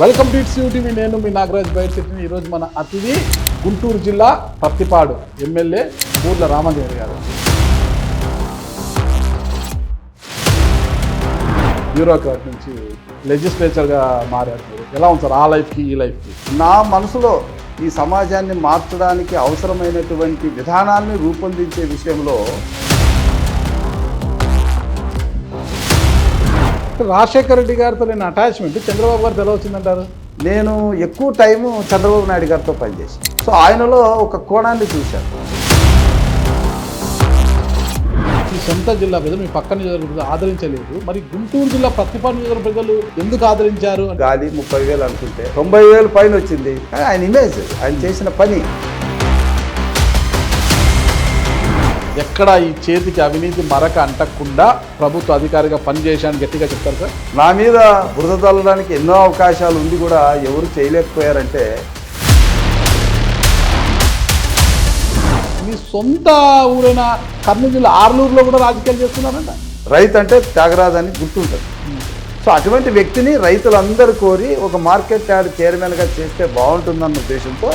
Welcome to it's TV. నేను మీ నాగరాజ్ బయటని. ఈరోజు మన అతిథి గుంటూరు జిల్లా పత్తిపాడు ఎమ్మెల్యే బూర్ల రామాంజనేయులు గారు. బ్యూరోక్రాట్ నుంచి లెజిస్లేచర్గా మారారు. ఎలా ఉంది సార్ ఆ లైఫ్కి ఈ లైఫ్కి? నా మనసులో ఈ సమాజాన్ని మార్చడానికి అవసరమైనటువంటి విధానాన్ని రూపొందించే విషయంలో రాజశేఖర రెడ్డి గారితో నేను అటాచ్మెంట్ చంద్రబాబు గారు ఎలా వచ్చిందంటారు? నేను ఎక్కువ టైము చంద్రబాబు నాయుడు గారితో పనిచేశాను. సో ఆయనలో ఒక కోణాన్ని చూశాను. ఈ సొంత జిల్లా ప్రజలు మీ పక్క నియోజకవర్గం ఆదరించలేదు, మరి గుంటూరు జిల్లా పత్తిపాడు నియోజకవర్గ ప్రజలు ఎందుకు ఆదరించారు? గాలి 30,000 అనుకుంటే 90,000 పైన వచ్చింది. కానీ ఆయన ఇమేజ్, ఆయన చేసిన పని. ఎక్కడ ఈ చేతికి అవినీతి మరక అంటకుండా ప్రభుత్వ అధికారిగా పనిచేశాను గట్టిగా చెప్తారు సార్? నా మీద బురద తల్లడానికి ఎన్నో అవకాశాలు ఉంది కూడా ఎవరు చేయలేకపోయారంటే, మీ సొంత ఊరైన కర్నూలు జిల్లా ఆర్లూరులో కూడా రాజకీయాలు చేస్తున్నారంట. రైతు అంటే త్యాగరాజు అని గుర్తుంటుంది. సో అటువంటి వ్యక్తిని రైతులందరూ కోరి ఒక మార్కెట్ యార్డ్ చైర్మన్గా చేస్తే బాగుంటుందన్న ఉద్దేశంతో.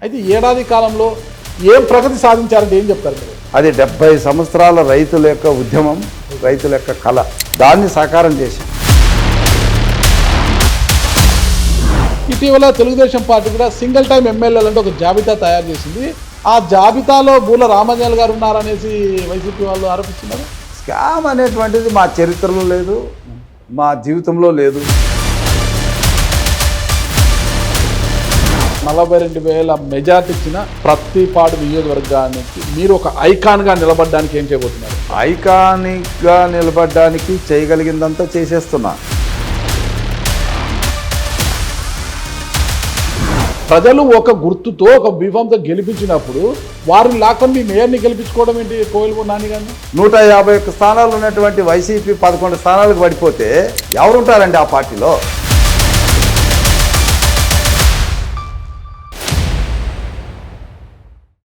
అయితే ఏడాది కాలంలో ఏం ప్రగతి సాధించారంటే ఏం చెప్తారు మీరు? అది 70 సంవత్సరాల రైతుల యొక్క ఉద్యమం, రైతుల యొక్క కళ, దాన్ని సాకారం చేసి. ఇటీవల తెలుగుదేశం పార్టీ కూడా సింగిల్ టైం ఎమ్మెల్యేలు అంటే ఒక జాబితా తయారు చేసింది. ఆ జాబితాలో బూర్ల రామాంజనేయులు గారు ఉన్నారనేసి వైసీపీ వాళ్ళు ఆరోపిస్తున్నారు. స్కామ్ అనేటువంటిది మా చరిత్రలో లేదు, మా జీవితంలో లేదు. 42,000 మెజార్టీ ఇచ్చిన పత్తిపాడు నియోజకవర్గానికి మీరు ఒక ఐకాన్గా నిలబడడానికి ఏం చేయబోతున్నారు? ఐకానిక్గా నిలబడడానికి చేయగలిగిందంతా చేసేస్తున్నా. ప్రజలు ఒక గుర్తుతో ఒక బీఫామ్తో గెలిపించినప్పుడు వారిని లాక్కొని మీ మేయర్ని గెలిపించుకోవడం ఏంటి? కోయిలమూడి నాని గారిని 151 స్థానాలు ఉన్నటువంటి వైసీపీ 11 స్థానాలకు పడిపోతే ఎవరుంటారండి ఆ పార్టీలో?